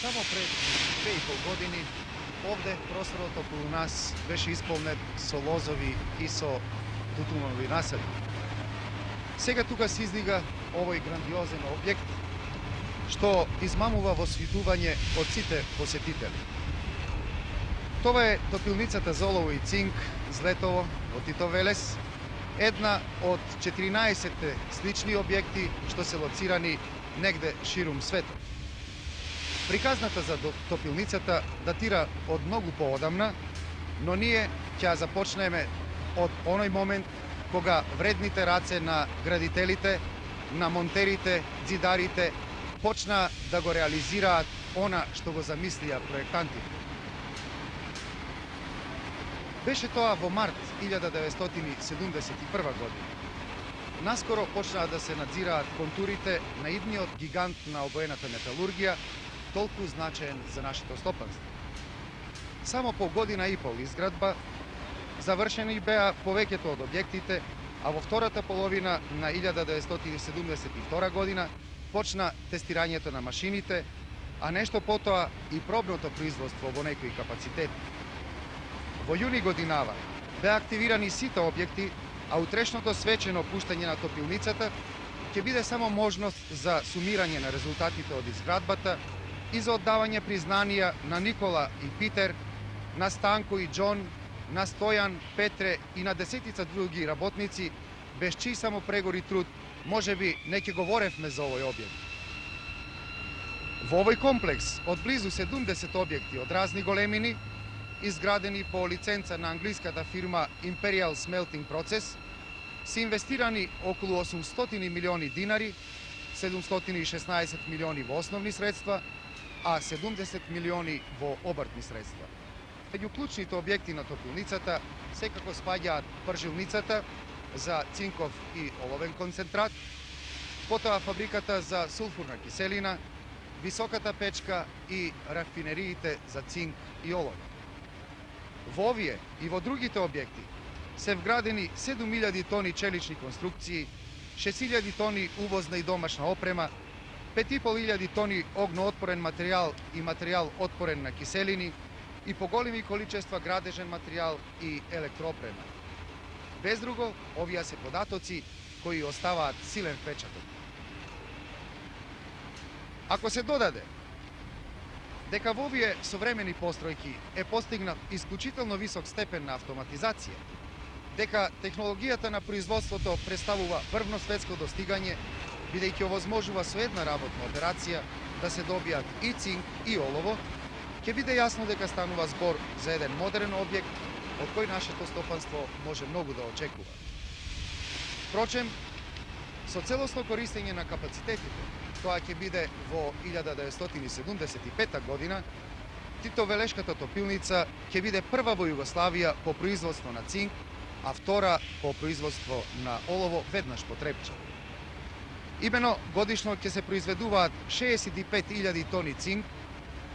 Само пред 2,5 години овде просторот околу нас беше исполнет со лозови и со тутунови насади. Сега тука се издига овој грандиозен објект што измамува восвитување од сите посетители. Това е топилницата за олово и цинк Злетово во Тито Велес, една од 14 слични објекти што се лоцирани негде ширум светот. Приказната за топилницата датира од многу поодамна, но ние ќе ја започнеме од оној момент кога вредните раце на градителите, на монтерите, ѕидарите почна да го реализираат она што го замислија проектантите. Беше тоа во март 1971 година. Наскоро почнаа да се надзираат контурите на идниот гигант на обоената металургија, толку значаен за нашето стопанство. Само по година и пол изградба, завршени беа повеќето од објектите, а во втората половина на 1972 година почна тестирањето на машините, а нешто потоа и пробното производство во некои капацитети. Во јуни годинава беа активирани сите објекти, а утрешното свечено пуштање на топилницата ќе биде само можност за сумирање на резултатите од изградбата и за оддавање признанија на Никола и Питер, на Станко и Џон, на Стојан, Петре и на десетица други работници, без чиј само прегор и труд, можеби не ќе говоревме за овој објект. Во овој комплекс од близу 70 објекти од разни големини, изградени по лиценца на англиската фирма Imperial Smelting Process, се инвестирани околу 800 милиони динари, 716 милиони во основни средства, а 70 милиони во обртни средства. Меѓу клучните објекти на топилницата секако спаѓаат пржилницата за цинков и оловен концентрат, потоа фабриката за сулфурна киселина, високата печка и рафинериите за цинк и олово. Во овие и во другите објекти се вградени 7000 тони челични конструкции, 6000 тони увозна и домашна опрема, 5500 тони огноотпорен материјал и материјал отпорен на киселини и поголеми количества градежен материјал и електроопрема. Без друго, овие се податоци кои оставаат силен впечаток. Ако се додаде дека во овие современи постројки е постигнат исклучително висок степен на автоматизација, дека технологијата на производството представува врвно светско достигање, бидејќи овозможува со една работна операција да се добијат и цинк и олово, ќе биде јасно дека станува збор за еден модерен објект од кој нашето стопанство може многу да очекува. Впрочем, со целосно користење на капацитетите, тоа ќе биде во 1975 година, Тито Велешката топилница ќе биде прва во Југославија по производство на цинк, а втора по производство на олово веднаш по Трепча. Имено годишно ќе се произведуваат 65.000 тони цинк,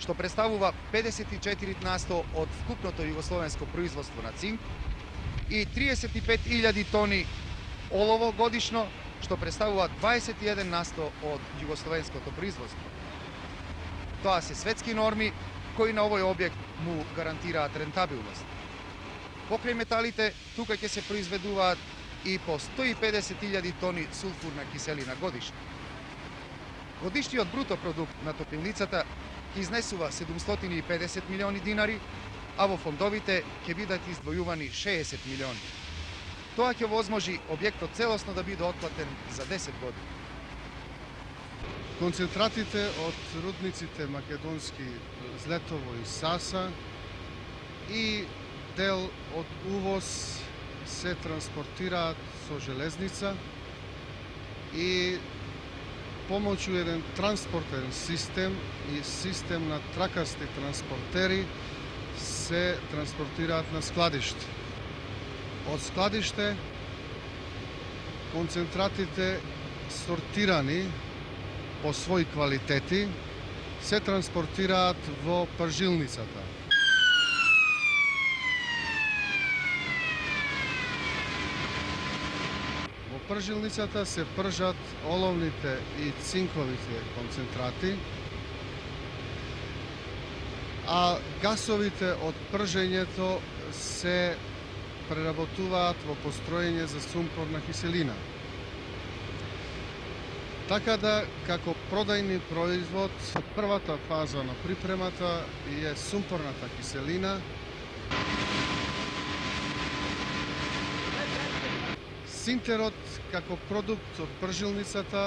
што представува 54% од вкупното југословенско производство на цинк и 35.000 тони олово годишно, што представува 21% од југословенското производство. Тоа се светски норми кои на овој објект му гарантираат рентабилност. Покрај металите, тука ќе се произведуваат и по 150.000 тони сулфурна киселина годишно. Годишниот бруто продукт на топилницата ќе изнесува 750 милиони динари, а во фондовите ќе бидат издвојувани 60 милиони. Тоа ќе возможи објектот целосно да биде отплатен за 10 години. Концентратите од рудниците македонски Злетово и Саса и дел од увоз се транспортираат со железница и помоќу еден транспортен систем и систем на тракасти транспортери се транспортираат на складиште. Од складиште концентратите сортирани по своји квалитети се транспортираат во пржилницата. Во пржилницата се пржат оловните и цинковите концентрати а гасовите од пржењето се преработуваат во построење за сумпорна киселина. Така да, како продајни производ, првата фаза на припремата е сумпорната киселина. Синтерот како продукт од пржилницата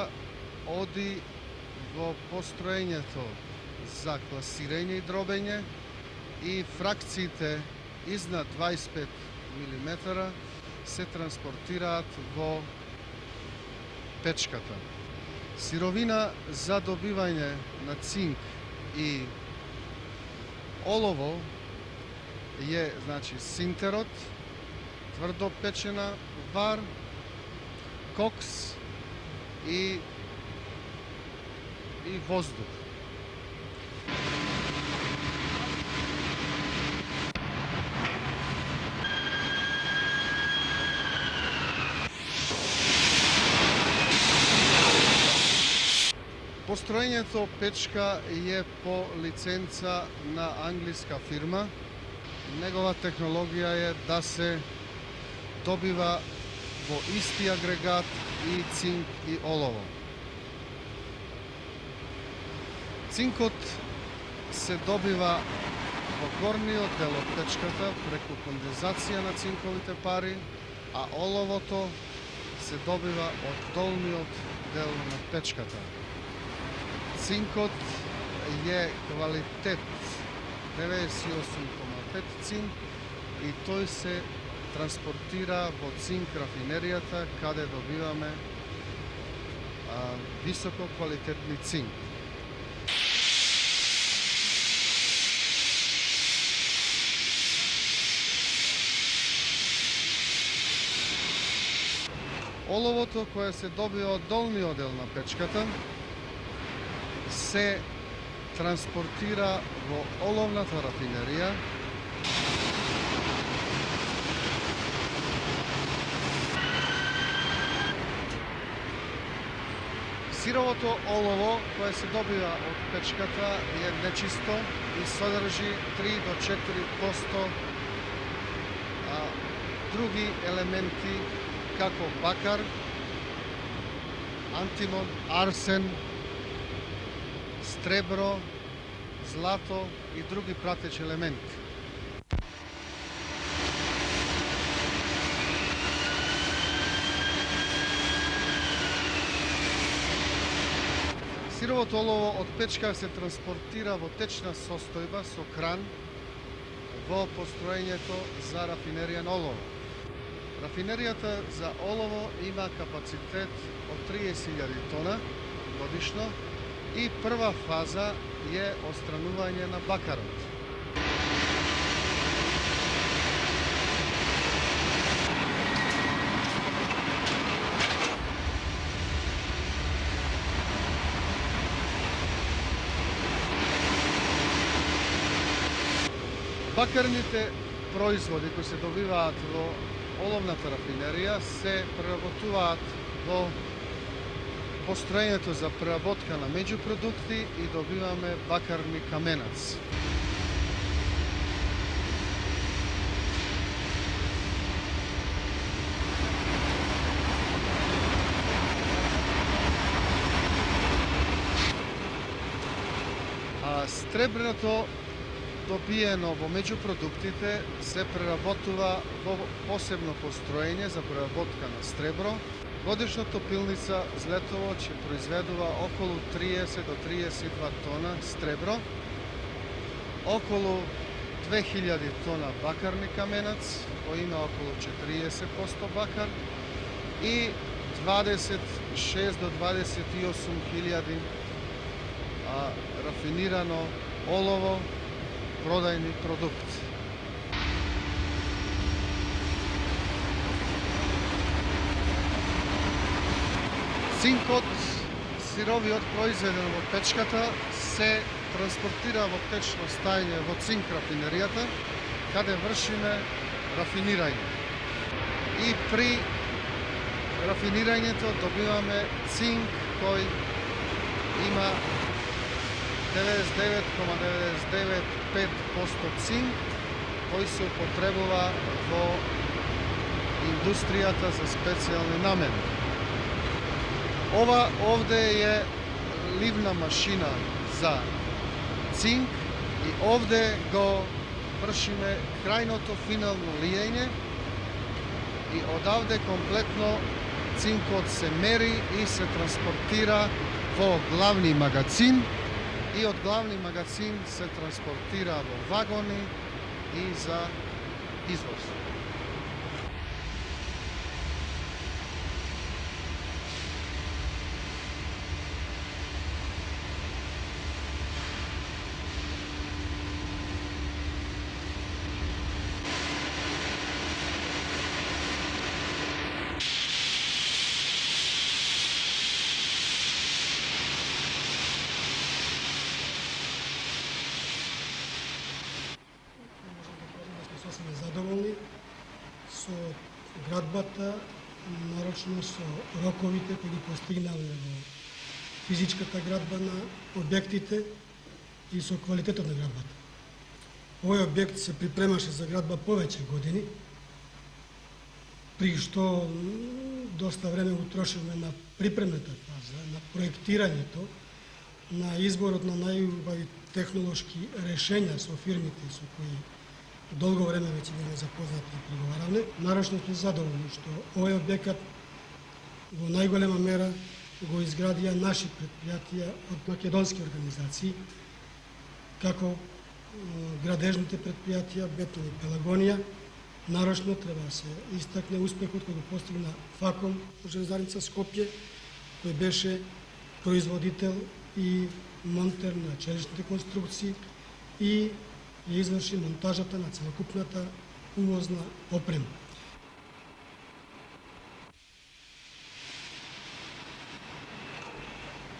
оди во построењето за класирање и дробење и фракциите изнад 25 мм се транспортираат во печката. Сировина за добивање на цинк и олово е, значи, синтерот, тврдо печена вар, кокс и воздух. Построењето печка е по лиценца на англиска фирма. Негова технологија е да се добива во исти агрегат и цинк и олово. Цинкот се добива во горниот дел од печката преку кондензација на цинковите пари, а оловото се добива од долниот дел на печката. Цинкот е квалитет 98,5 цинк и тој се транспортира во цинк рафинеријата, каде добиваме високо квалитетни цинк. Оловото кое се добива од долниот дел на печката се транспортира во оловната рафинерија, сировото олово кое се добива од печката е нечисто и содржи 3 до 4% други елементи како бакар, антимон, арсен, стребро, злато и други пратечи елементи. Сировото олово од печка се транспортира во течна состојба со кран во построењето за рафинерија на олово. Рафинеријата за олово има капацитет од 30.000 тона годишно и прва фаза е отстранување на бакарот. Бакарните производи кои се добиваат во оловната рафинерија се преработуваат во построењето за преработка на меѓупродукти и добиваме бакарни каменец. Стреброто добиено во меѓупродуктите се преработува во посебно построење за преработка на стребро. Годишно топилница Злетово ќе произведува околу 30 до 32 тона стребро, околу 2000 тона бакарни каменец, кој има околу 40% бакар, и 26 до 28 хиљади рафинирано олово, продајни продукт. Цинкот, сировиот произведен во печката, се транспортира во течно стајање во цинк рафинеријата, каде вршиме рафинирање. И при рафинирањето добиваме цинк кој има 99,995% цинк кој се употребува во индустријата за специјални намени. Ова овде е ливна машина за цинк и овде го вршиме крајното финално лиење и одавде комплетно цинкот се мери и се транспортира во главни магазин и од главни магазин се транспортира во вагони и за извоз. Сме задоволни со градбата, нарочно со роковите кои ги постигнале во физичката градба на објектите и со квалитетот на градбата. Овој објект се припремаше за градба повеќе години, при што доста време утрошивме на припремната фаза, на проектирањето, на изборот на најубави технолошки решења со фирмите со кои долго време веќе беме запознати и преговаравме. Нарочно сме задоволни што овој објекат во најголема мера го изградија наши предпријатија од македонски организации, како градежните предпријатија Бетон и Пелагонија. Нарочно треба да се истакне успехот кој го постигна ФАКОМ железарница Скопје, кој беше производител и монтер на челичните конструкции и ја изврши монтажата на целокупната увозна опрема.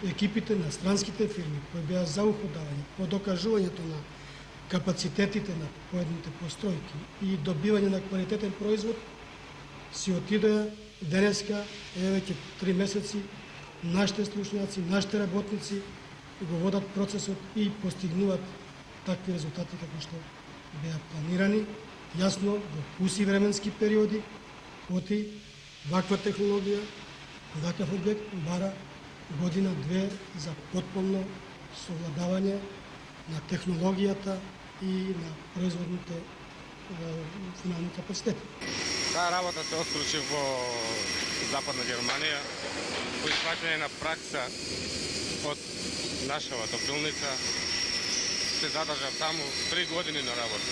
Екипите на странските фирми кои беа зауходавани по докажувањето на капацитетите на поедните постројки и добивање на квалитетен производ, си отидоа денеска, веќе 3 месеци, нашите стручњаци, нашите работници го водат процесот и постигнуваат такви резултати како што беа планирани, јасно во куси временски периоди, оти ваква технологија, вакав објект бара година-две за потполно совладавање на технологијата и на производните финални капацитети. Таа работа се отклучи во Западна Германија, по испраќање на пракса од нашава топилница. Се задржав таму 3 години на работа.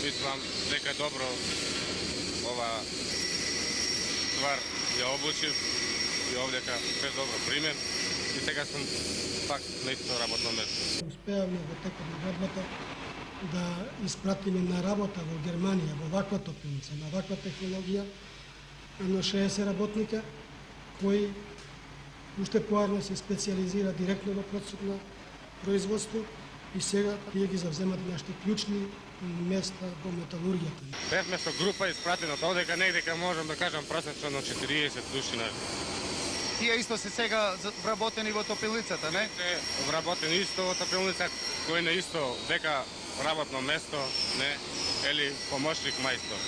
Мислам дека добро ова ствар ја обучив и овдека без добро пример и сега сум пак на исто работно место. Успеавме во текот на градбата да испратиме на работа во Германија во ваква топилница, на ваква технологија, едно 60 работника кои уште поарно се специализира директно во процесот на производство и сега тие ги завземат нашите клучни места во металургијата. Бевме со група испратени од овдека, негдека можам да кажам просечно 40 души на. Тие исто се сега вработени во топилницата, не? Се вработени исто во топилница, кој на исто дека работно место, не, или помошник мајстор.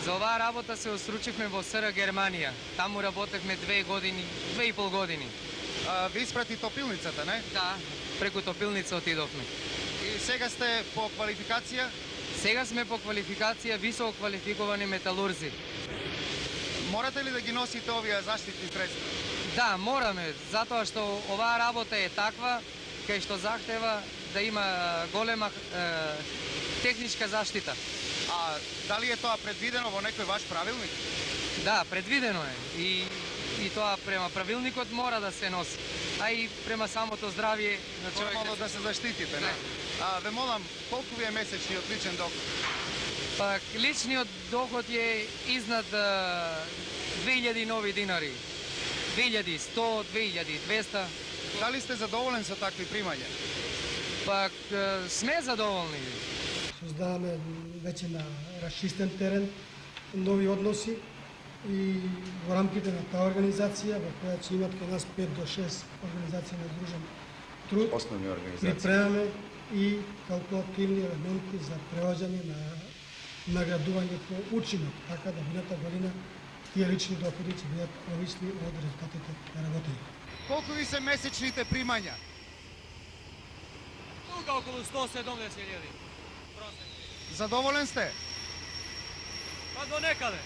За оваа работа се осручивме во СР Германија. Таму работевме 2,5 години. Ви испрати топилницата, не? Да, преку топилница отидовме. И сега сте по квалификација? Сега сме по квалификација високо квалификовани металурзи. Морате ли да ги носите овие заштитни средства? Да, мораме, затоа што оваа работа е таква, кај што захтева да има голема техничка заштита. А дали е тоа предвидено во некој ваш правилник? Да, предвидено е. И тоа према правилникот мора да се носи. А и према самото здравје на човек. Нормално да се заштитите, не? Ве молам, колку ви е месечниот личен доход? Па, личниот доход е изнад 2000 нови динари. 2100, 2200. Дали сте задоволен со такви примања? Па, сме задоволни. создаваме веќе на расчистен терен нови односи и во рамките на таа организација, во која ќе имат кај нас 5 до 6 организации на здружен труд, Основни организации. припремаме и калкулативни елементи за преваѓање на наградување по учинок, така да мината година тие лични доходи ќе бидат овисни од резултатите на работење. Колку ви се месечните примања? Тука околу 170.000. Задоволен сте? Па до некаде.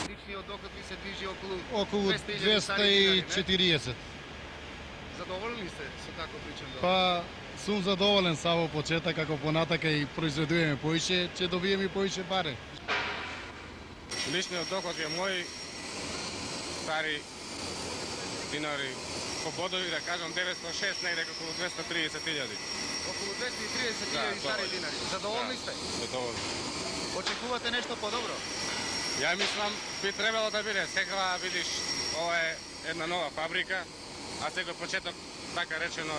Личниот доход ви се движи околу Околу 240. Задоволни сте со тако личен доход? Па сум задоволен само во почеток, како понатака и произведуваме поише, ќе добиеме поише пари. Личниот доход е мој стари динари по бодови, да кажам 906, негде околу 230.000. Околу 230.000 Да, стари тоа е. динари. Задоволни сте? Задоволен. Очекувате нешто подобро? Ја мислам, би требало да биде. Секава, видиш, ова е една нова фабрика, а секој почеток, така речено,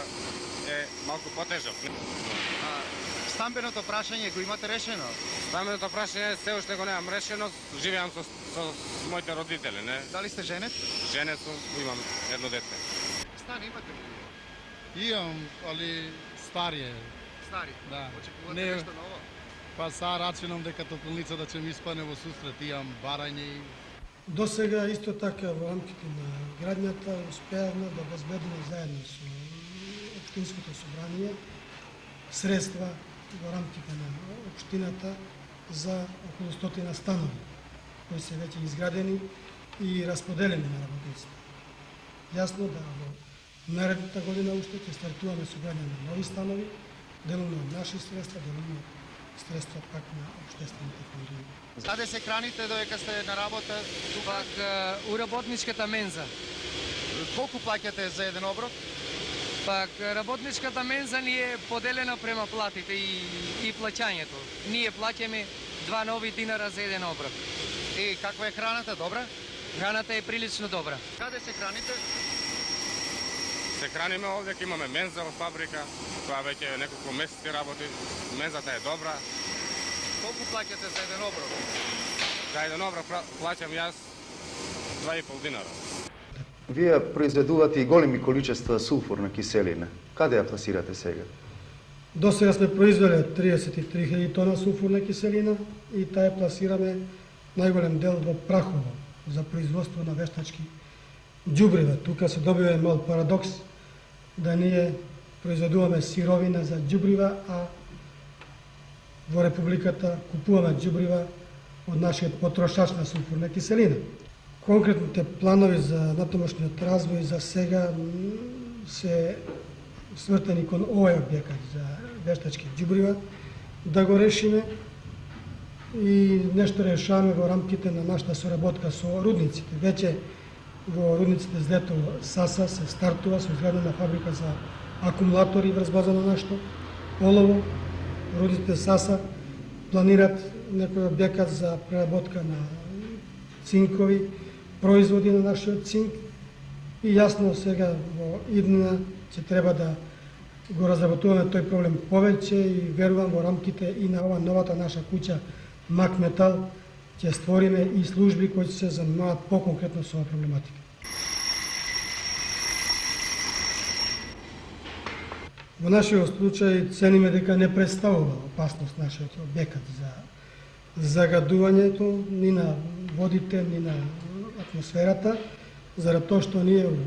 е малку потежок. Стамбеното прашање го имате решено? Стамбеното прашање се уште го немам решено, живеам со моите родители, не? Дали сте женет? Женет сум, имам едно дете. Стан имате ли? Имам, али старие. Стари? Да. Очекувате Не. нешто ново? Па са рачунам дека топлницата ќе ми испане во сусрет, имам барање и До сега исто така во рамките на градњата успеавме да обезбедиме заедно со Општинското собрание средства во рамките на општината за околу 100 станови кои се веќе изградени и расподелени на работниците. Јасно да во наредната година уште ќе стартуваме со градње на нови станови, делумно од наши средства, делумно средства пак на општествените фондови. Каде се храните додека сте на работа? Пак у работничката менза. Колку плаќате за еден оброк? Пак работничката менза ни е поделена према платите и плаќањето. Ние плаќаме 2 нови динара за еден оброк. И каква е храната? Добра? Храната е прилично добра. Каде се храните? Се храниме овде, ќе имаме менза во фабрика, тоа веќе неколку месеци работи, мензата е добра. Колку плаќате за еден оброк? За еден оброк плаќам јас 2,5 динара. Вие произведувате и големи количества сулфурна киселина. Каде ја пласирате сега? До сега сме произвели 33.000 тона сулфурна киселина и таа ја пласираме најголем дел во Прахово за производство на вештачки ѓубрива. Тука се добива мал парадокс да ние произведуваме сировина за ѓубрива, а во Републиката купуваме ѓубрива од нашиот потрошач на сулфурна киселина. Конкретните планови за натамошниот развој за сега се свртени кон овој објекат за вештачки ѓубрива, да го решиме и нешто решаваме во рамките на нашата соработка со рудниците. Веќе во рудниците Злетово САСА се стартува со изградена фабрика за акумулатори врз база на нашето олово. Рудниците САСА планират некој објекат за преработка на цинкови производи на нашиот цинк и јасно сега во иднина ќе треба да го разработуваме тој проблем повеќе и верувам во рамките и на ова новата наша куќа Мак Метал ќе створиме и служби кои се занимаваат поконкретно со оваа проблематика. Во нашиот случај цениме дека не представува опасност нашиот објекат за загадувањето ни на водите, ни на атмосферата, заради тоа што ние во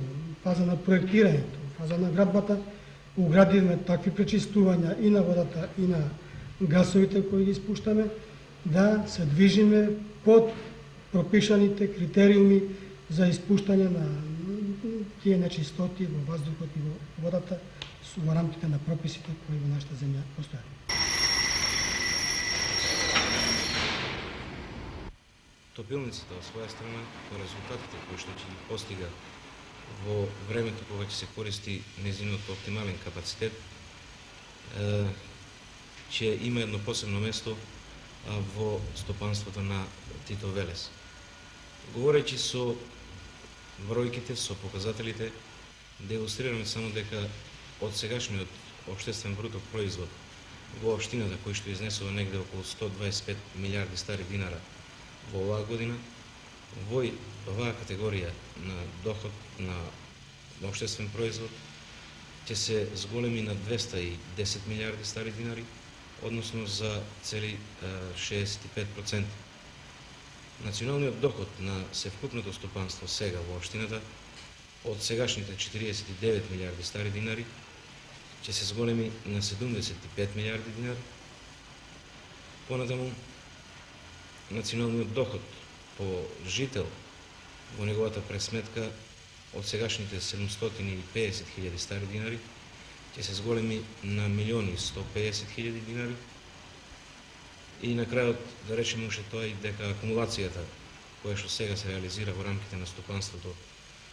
фаза на проектирањето, во фаза на градбата, уградивме такви пречистувања и на водата и на гасовите кои ги испуштаме, да се движиме под пропишаните критериуми за испуштање на тие нечистоти во воздухот и во водата во рамките на прописите кои во нашата земја постојат. Топилницата од своја страна, по резултатите кои што ќе ги постига во времето кога ќе се користи незиниот оптимален капацитет, ќе има едно посебно место во стопанството на Тито Велес. Говорејќи со бројките со показателите демонстрираме само дека од сегашниот општествен бруток производ во општината, кој што изнесува негде околу 125 милиарди стари динара во оваа година, во оваа категорија на доход на општествен производ ќе се зголеми на 210 милиарди стари динари, односно за цели 65%. Националниот доход на севкупното стопанство сега во општината од сегашните 49 милиарди стари динари ќе се зголеми на 75 милиарди динари. Понатаму, националниот доход по жител во неговата пресметка од сегашните 750.000 стари динари ќе се зголеми на 1.150.000 динари. И на крајот да речеме уште тоа и дека акумулацијата која што сега се реализира во рамките на стопанството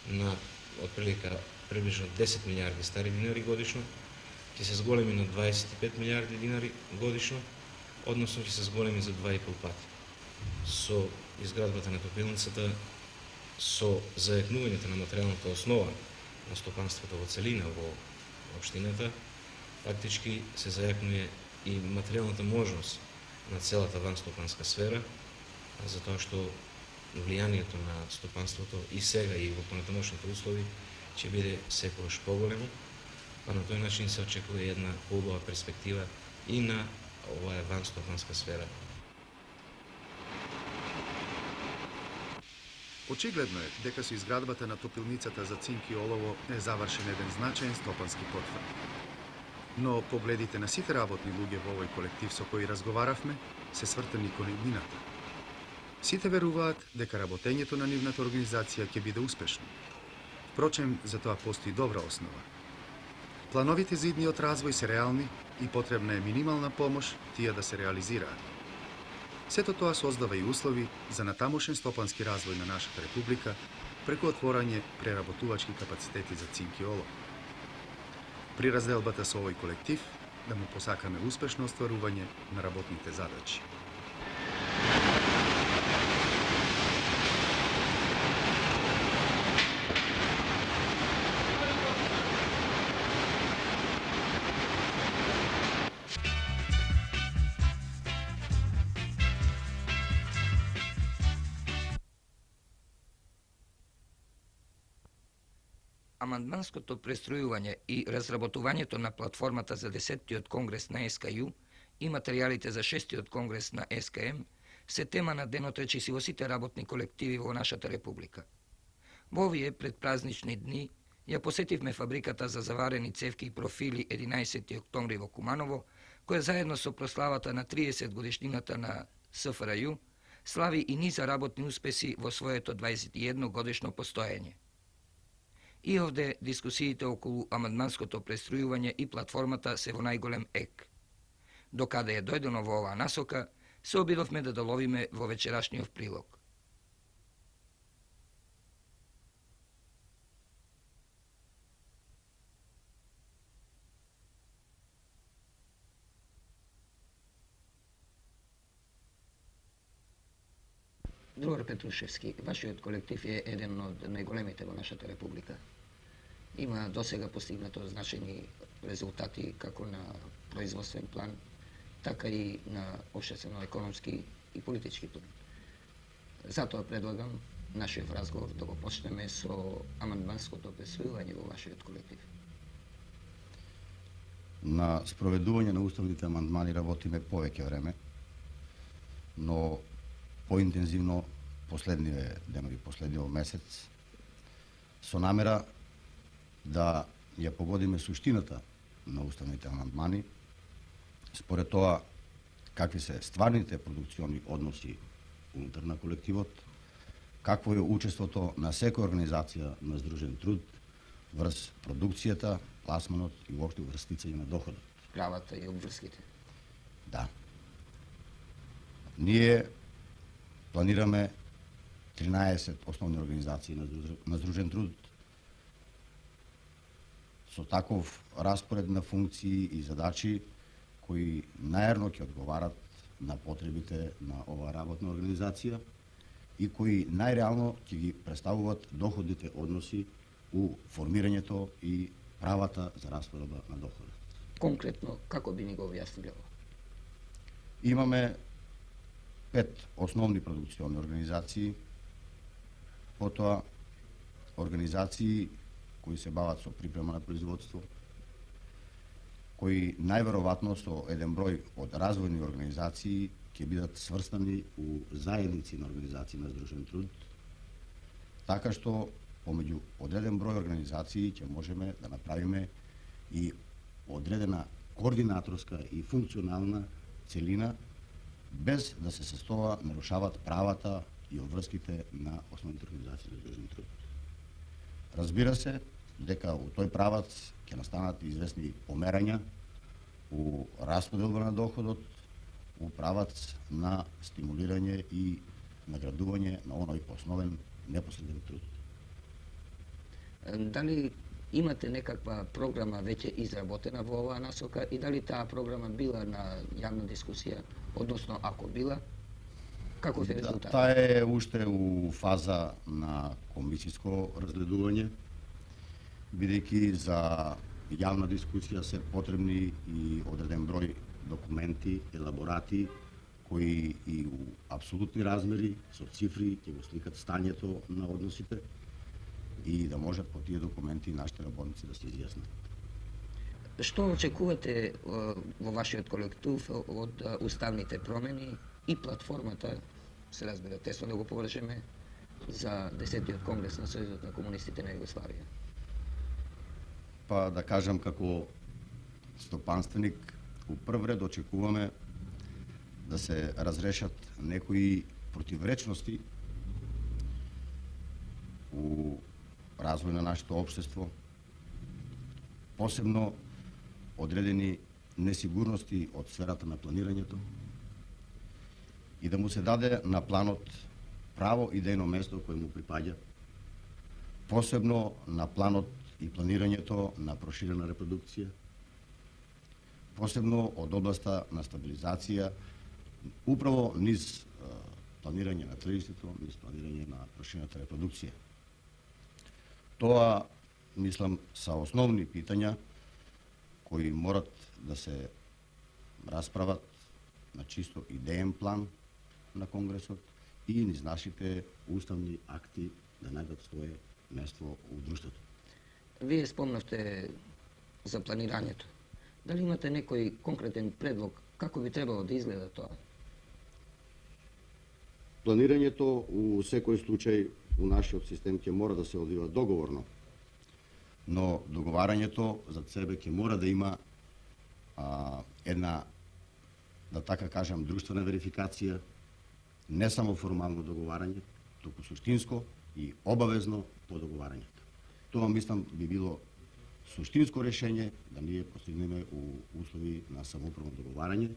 на отприлика приближно 10 милиарди стари динари годишно ќе се зголеми на 25 милиарди динари годишно, односно ќе се зголеми за 2,5 пати. Со изградбата на топилницата, со зајакнувањето на материјалната основа на стопанството во целина во општината, фактички се зајакнува и материјалната можност на целата ванстопанска сфера, затоа што влијанието на стопанството и сега и во понатамошните услови ќе биде секогаш поголемо, па на тој начин се очекува една поубава перспектива и на оваа ванстопанска сфера. Очигледно е дека со изградбата на топилницата за цинк и олово е завршен еден значаен стопански потврд. Но погледите на сите работни луѓе во овој колектив со кои разговаравме се свртени кон иднината. Сите веруваат дека работењето на нивната организација ќе биде успешно. Впрочем, за тоа постои добра основа. Плановите за идниот развој се реални и потребна е минимална помош тие да се реализираат. Сето тоа создава и услови за натамошен стопански развој на нашата република преку отворање преработувачки капацитети за цинк и олово. При разделбата со овој колектив да му посакаме успешно остварување на работните задачи. Амандманското престројување и разработувањето на платформата за 10-тиот конгрес на СКЈ и материјалите за 6-тиот конгрес на СКМ се тема на денот речиси во сите работни колективи во нашата република. Во овие предпразнични дни ја посетивме фабриката за заварени цевки и профили 11 октомври во Куманово, која заедно со прославата на 30 годишнината на СФРЈ слави и низа работни успеси во своето 21 годишно постоење. И овде дискусиите околу амандманското престројување и платформата се во најголем ек. Докаде е дојдено во оваа насока, се обидовме да доловиме во вечерашниот прилог. Другар Петрушевски, вашиот колектив е еден од најголемите во нашата република. Има досега постигнато значени резултати како на производствен план, така и на општествено-економски и политички план. Затоа предлагам нашиот разговор да го почнеме со амандманското престројување во вашиот колектив. На спроведување на уставните амандмани работиме повеќе време, но поинтензивно последниве денови, последниот месец, со намера да ја погодиме суштината на уставните амандмани, според тоа какви се стварните продукциони односи унутр на колективот, какво е учеството на секоја организација на здружен труд врз продукцијата, пласманот и уопште врз стицање на доходот. Правата и обврските. Да. Ние планираме 13 основни организации на здружен труд со таков распоред на функции и задачи кои наерно ќе одговарат на потребите на оваа работна организација и кои најреално ќе ги представуваат доходните односи у формирањето и правата за расподелба на доходот. Конкретно, како би ни го објасниле ово? Имаме 5 основни продукциони организации, потоа организации кои се бават со припрема на производство, кои најверојатно со еден број од развојни организации ќе бидат сврстани у заедници на организации на здружен труд, така што помеѓу одреден број организации ќе можеме да направиме и одредена координаторска и функционална целина, без да се состоа нарушават правата и обврските на основните организации за здружен труд. Разбира се дека у тој правац ќе настанат известни померања у расподелба на доходот, у правац на стимулирање и наградување на оној основен непосреден труд. Дали имате некаква програма веќе изработена во оваа насока и дали таа програма била на јавна дискусија, односно ако била, каков е резултат? Таа е уште у фаза на комисиско разгледување, бидејќи за јавна дискусија се потребни и одреден број документи, елаборати, кои и у апсолутни размери, со цифри, ќе го сликат стањето на односите и да можат по тие документи нашите работници да се изјаснат. Што очекувате во вашиот колектив од уставните промени и платформата, се разбира, тесно да го површеме, за 10-тиот конгрес на Сојузот на комунистите на Југославија? Па да кажам, како стопанственик, у прв ред очекуваме да се разрешат некои противречности у развој на нашето општество, посебно одредени несигурности од сферата на планирањето и да му се даде на планот право идејно место кое му припаѓа, посебно на планот и планирањето на проширена репродукција, посебно од областа на стабилизација, управо низ планирање на трžiштето, низ планирање на проширената репродукција. Тоа, мислам, са основни питања кои морат да се расправат на чисто идеен план на Конгресот и низ нашите уставни акти да најдат свое место у друштвото. Вие спомнавте за планирањето. Дали имате некој конкретен предлог како би требало да изгледа тоа? Планирањето у секој случај у нашиот систем ќе мора да се одвива договорно, но договарањето за себе ќе мора да има една, да така кажам, друштвена верификација, не само формално договарање, туку суштинско и обавезно по договарањето. Тоа, мислам, би било суштинско решење да ние постигнеме у услови на самоуправно договарање,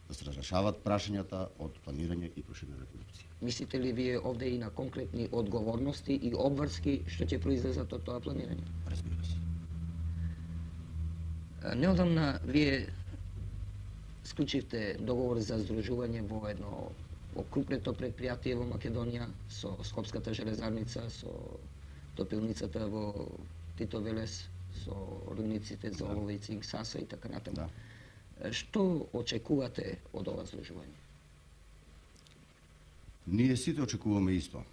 да се разрешават прашањата од планирање и проширена репродукција. Мислите ли вие овде и на конкретни одговорности и обврски што ќе произлезат од тоа планирање? Разбира се. Неодамна вие склучивте договор за здружување во едно окрупнето предпријатие во Македонија со Скопската железарница, со топилницата во Тито Велес, со рудниците за олово и цинк, Саса и така натаму. Да. Што очекувате од ова здружување? Ние сите очекуваме исто,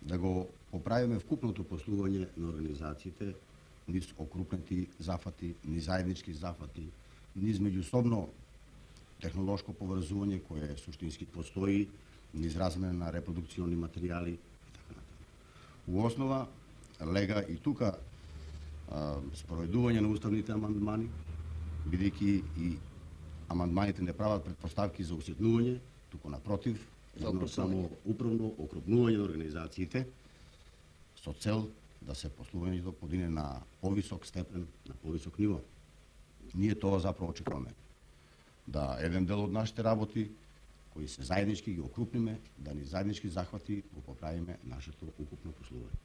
да го поправиме вкупното послување на организациите, низ окрупнети зафати, низ заеднички зафати, низ меѓусобно технолошко поврзување кое суштински постои, низ размена на репродукциони материјали и така натаму. У основа лега и тука спроведување на уставните амандмани, бидејќи и амандманите не прават претпоставки за усетнување, туку напротив, едно само управно окрупнување на организациите со цел да се послувањето подине на повисок степен, на повисок ниво. Ние тоа заправо очекуваме. Да еден дел од нашите работи, кои се заеднички ги окрупниме, да ни заеднички захвати го поправиме нашето укупно послување.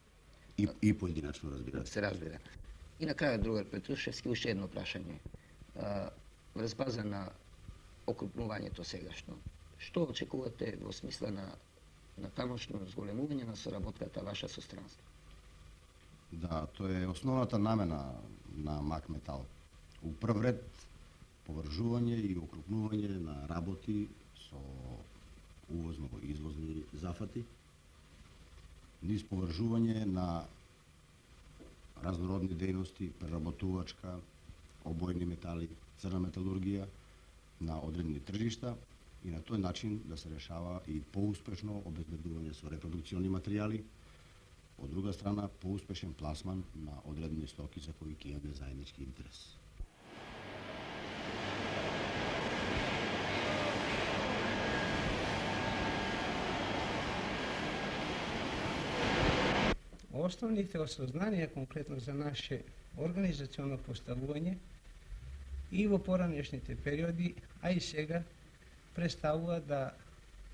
И поединачно, разбира се. Се разбира. И на крајот, другар Петрушевски, уште едно прашање. Врз база на окрупнувањето сегашно, што очекувате во смисла на на тамошно зголемување на соработката ваша со странство? Да, тоа е основната намена на МАК Метал. У прв ред повржување и окрупнување на работи со увозно-извозни зафати, низ повржување на разнородни дејности, преработувачка, обојни метали, црна металургија на одредени тржишта и на тој начин да се решава и поуспешно обезбедување со репродукциони материјали, од друга страна поуспешен пласман на одредени стоки за кои ќе имаме заеднички интерес. Основните осознанија конкретно за наше организационо поставување и во поранешните периоди, а и сега, представува да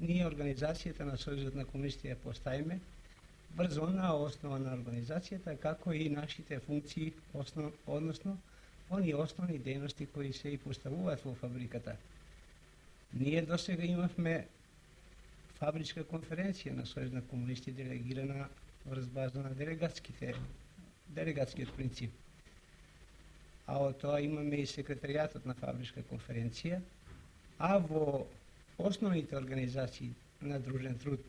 ние организацијата на Сојузот на комунистите ја поставиме врз онаа основа на организацијата, како и нашите функции, односно оние основни дејности кои се и поставуваат во фабриката. Ние досега имавме фабричка конференција на Сојуз на комунисти делегирана врз база на делегатскиот принцип. А од тоа имаме и секретаријатот на фабричка конференција, а во основните организации на дружен труд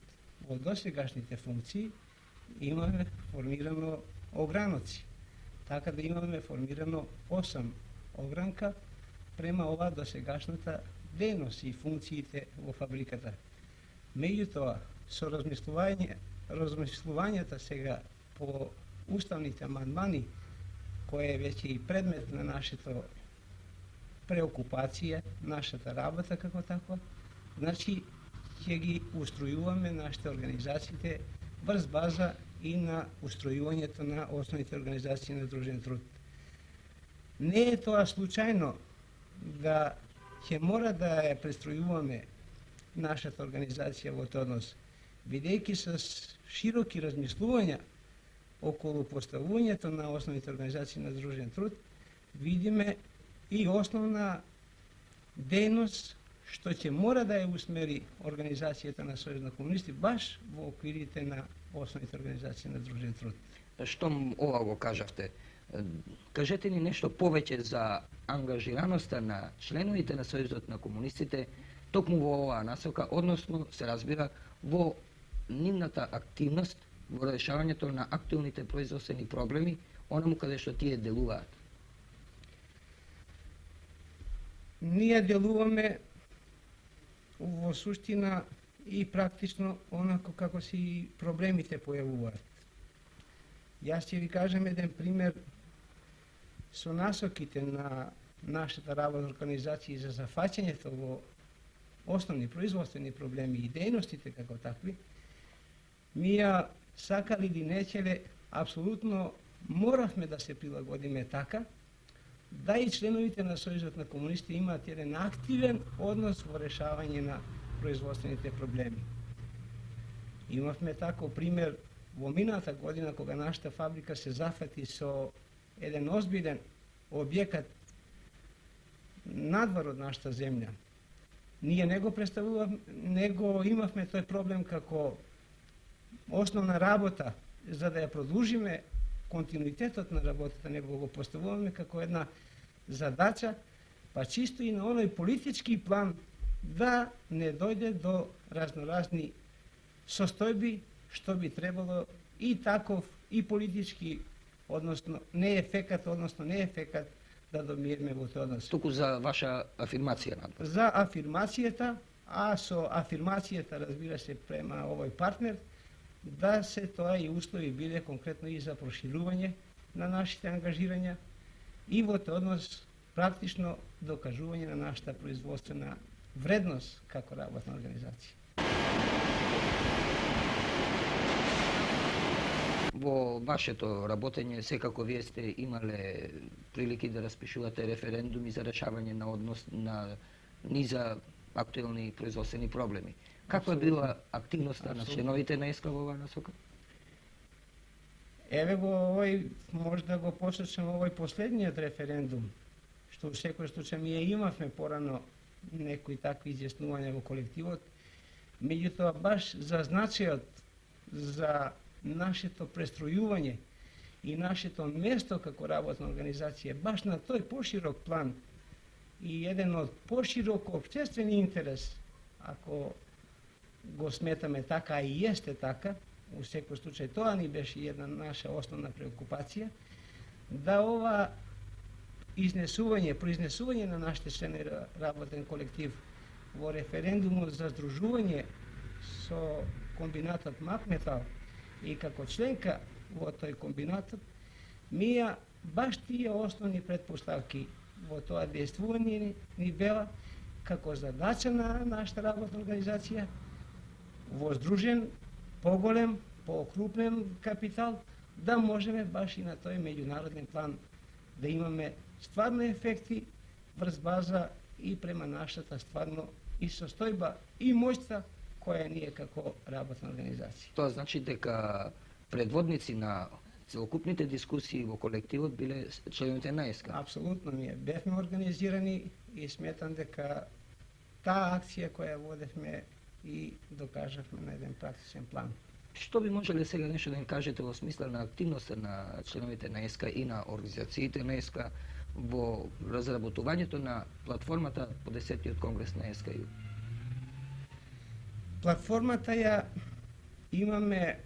во досегашните функции имаме формирано ограноци. Така да имаме формирано 8 огранка према ова досегашната дејност и функциите во фабриката. Меѓутоа, со размислувањата сега по уставните амандмани, кој е веќе и предмет на нашата преокупација, нашата работа како таква, значи ќе ги устројуваме нашите организациите врз база и на устројувањето на основните организации на дружен труд. Не е тоа случајно да ќе мора да ја престројуваме нашата организација во тој однос, бидејќи с широки размислувања околу поставувањето на основните организации на дружен труд, видиме и основна дејност што ќе мора да ја усмери организацијата на Сојуз на комунисти баш во оквирите на основните организации на дружен труд. Штом ова го кажавте, кажете ни нешто повеќе за ангажираноста на членовите на Сојузот на комунистите токму во оваа насока, односно се разбира во нивната активност во решавањето на актуелните производствени проблеми, онаму каде што тие делуваат. Ние делуваме во суштина и практично онако како се и проблемите појавуваат. Јас ќе ви кажам еден пример со насоките на нашата работна организација за зафаќањето во основни производствени проблеми и дејностите како такви. Ние сакали или нечеле, апсолутно моравме да се прилагодиме така, да и членовите на Сојузот на комунисти имаат еден активен однос во решавање на производствените проблеми. Имавме тако пример во мината година, кога нашата фабрика се зафати со еден озбилен објекат надвор од нашата земја. Ние не го представувавме, не го имавме тој проблем како основна работа, за да ја продолжиме континуитетот на работата, него го поставуваме како една задача, па чисто и на оној политички план да не дојде до разноразни состојби, што би требало и таков, и политички, односно не ефекат да домиреме во тој однос. Туку за ваша афирмација надвор. За афирмацијата, а со афирмацијата, разбира се, према овој партнер, да се тоа и услови биде конкретно и за проширување на нашите ангажирања и во тој однос практично докажување на нашата производствена вредност како работна организација. Во вашето работење секако вие сте имале прилики да распишувате референдуми за решавање на однос на низа актуелни производствени проблеми. Каква била активноста на членовите на ЕСКА во оваа насока? Еве го овој, може да го посочам овој последниот референдум, што во секој случај ние имавме порано некои такви изјаснувања во колективот. Меѓутоа, баш за значајот за нашето престројување и нашето место како работна организација, баш на тој поширок план и еден од поширок општествен интерес, ако го сметаме така и есте така, у секој случај тоа ни беше една наша основна преокупација, да ова произнесување на нашите членови работен колектив во референдумот за здружување со комбинатот Макметал и како членка во тој комбинатот, мија баш тие основни предпоставки во тоа дејствување ни бела како задача на нашата работна организација во здружен, поголем, поокрупнен капитал, да можеме баш и на тој меѓународен план да имаме стварно ефекти врз база и према нашата стварно и состојба и моќта која ние како работна организација. Тоа значи дека предводници на целокупните дискусии во колективот биле членовите на ЕСКА? Апсолутно, ние бевме организирани и сметам дека таа акција која водевме и докажавме на еден практичен план. Што би можеле сега нешто да им кажете во смисла на активноста на членовите на ЕСКА и на организациите на ЕСКА во разработувањето на платформата по 10-тиот конгрес на СКЮ? Платформата ја имаме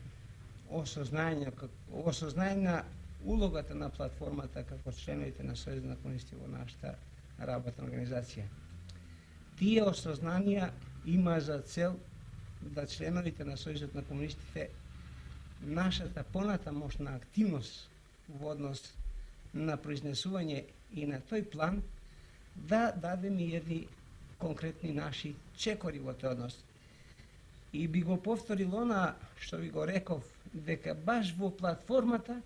осознајна улогата на платформата како членовите на Сојузот на комунисти во нашата работна организација. Тие осознанија има за цел да членовите на Сојузот на комунистите нашата понатамошна активност во однос на произнесување и на тој план да дадеме едни конкретни наши чекори во тој однос. И би го повторил она што ви го реков, дека баш во платформата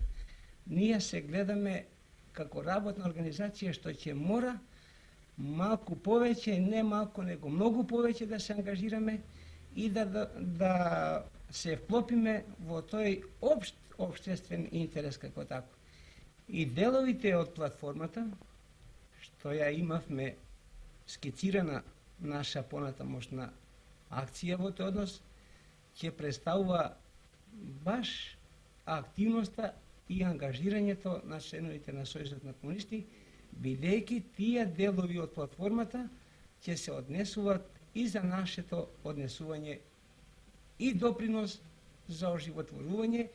ние се гледаме како работна организација што ќе мора малку повеќе, не малку, него многу повеќе да се ангажираме и да се вклопиме во тој општествен интерес како тако. И деловите од платформата, што ја имавме скицирана наша понатамошна акција во тој однос, ќе представува баш активноста и ангажирањето на членовите на Сојузот на комунисти, бидејќи тие делови од платформата ќе се однесуваат и за нашето однесување и допринос за оживотворување,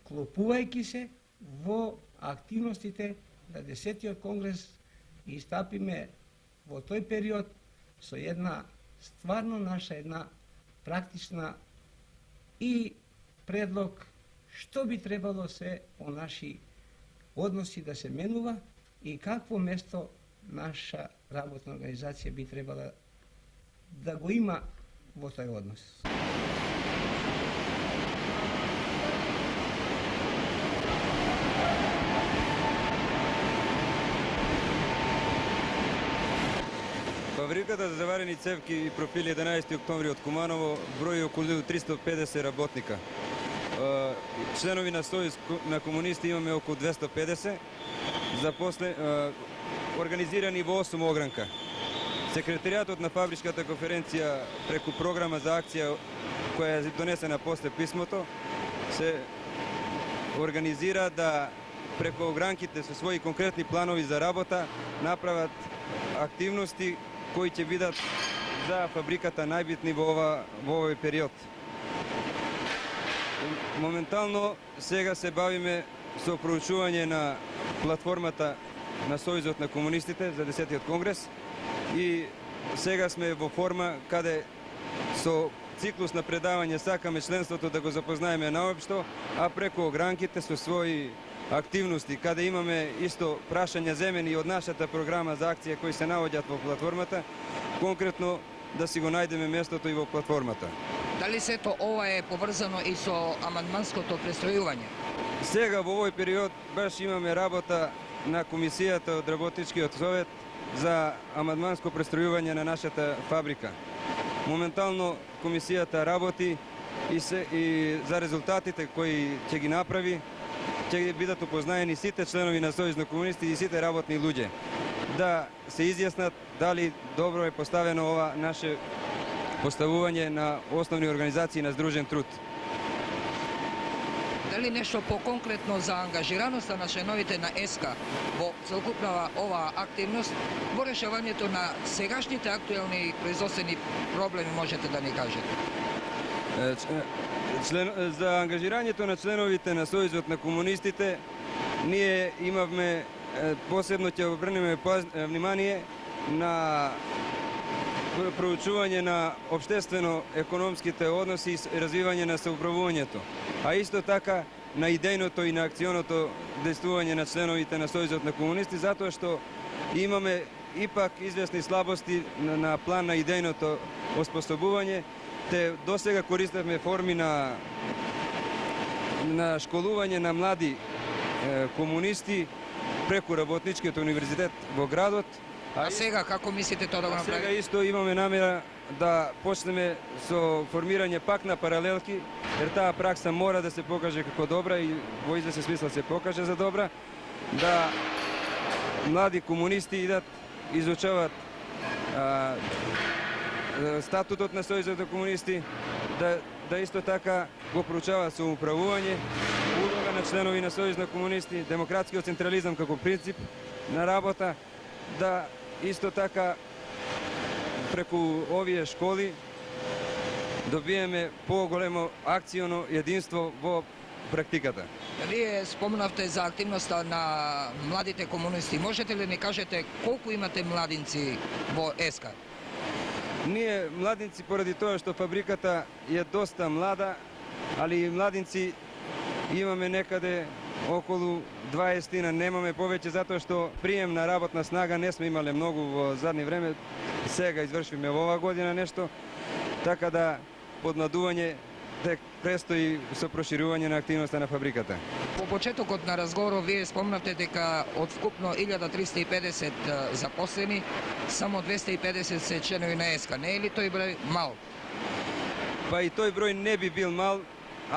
клопувајќи се во активностите на 10-тиот конгрес и стапиме во тој период со една стварно наша една практична и предлог што би требало се о наши односи да се менува и какво место наша работна организација би требала да го има во тој однос. Фабриката за заварени цевки и профили 11 октомври од Куманово брои околу 350 работника. Членови на Сојуз на комунисти имаме околу 250, организирани во 8 огранка. Секретаријатот на фабричката конференција преку програма за акција која е донесена после писмото се организира да преку огранките со своји конкретни планови за работа направат активности кои ќе бидат за фабриката најбитни во овој период. Моментално сега се бавиме со проучување на платформата на Сојузот на комунистите за 10-тиот конгрес и сега сме во форма каде со циклус на предавање сакаме членството да го запознаеме наопшто, а преку огранките со своји активности, каде имаме исто прашања земени од нашата програма за акција кои се наоѓаат во платформата, конкретно да си го најдеме местото и во платформата. Дали сето ова е поврзано и со амандманското престројување? Сега во овој период баш имаме работа на комисијата од Работничкиот совет за амандманско престројување на нашата фабрика. Моментално комисијата работи и за резултатите кои ќе ги направи ќе бидат упознаени сите членови на Сојуз на комунисти и сите работни луѓе да се изјаснат дали добро е поставено ова наше поставување на основни организации на здружен труд. Дали нешто по-конкретно за ангажираноста на членовите на ЕСКА во целокупна оваа активност во решавањето на сегашните актуелни производствени проблеми можете да ни кажете? За ангажирањето на членовите на Сојузот на комунистите ние имавме посебно ќе обрнеме внимание на проучување на општествено-економските односи и развивање на соуправувањето, а исто така на идејното и на акционото действување на членовите на Сојузот на комунисти, затоа што имаме ипак известни слабости на план на идејното оспособување, те досега користевме форми на школување на млади комунисти преку Работничкиот универзитет во градот. А сега како мислите тоа да го Сега направите? исто имаме намера да почнеме со формирање пак на паралелки, jer таа пракса мора да се покаже како добра и во извесен смисла се покаже за добра, да млади комунисти идат, изучават статутот на Сојузот на комунисти, да исто така го проучаваат самоуправување, улога на членови на Сојуз на комунисти, демократскиот централизам како принцип на работа, да исто така преку овие школи добиеме поголемо акционо единство во практиката. Вие спомнавте за активноста на младите комунисти. Можете ли ни кажете колку имате младинци во ЕСКА? Ние младинци, поради тоа што фабриката е доста млада, али младинци имаме некаде околу 20, немаме повеќе затоа што прием на работна снага не сме имале многу во задни време. Сега извршиме во оваа година нешто, така да подмладување тек престои со проширување на активноста на фабриката. По почетокот на разговорот вие спомнавте дека од вкупно 1350 запослени, само 250 се членови на ЕСКА. Не е ли тој број мал? Па и тој број не би бил мал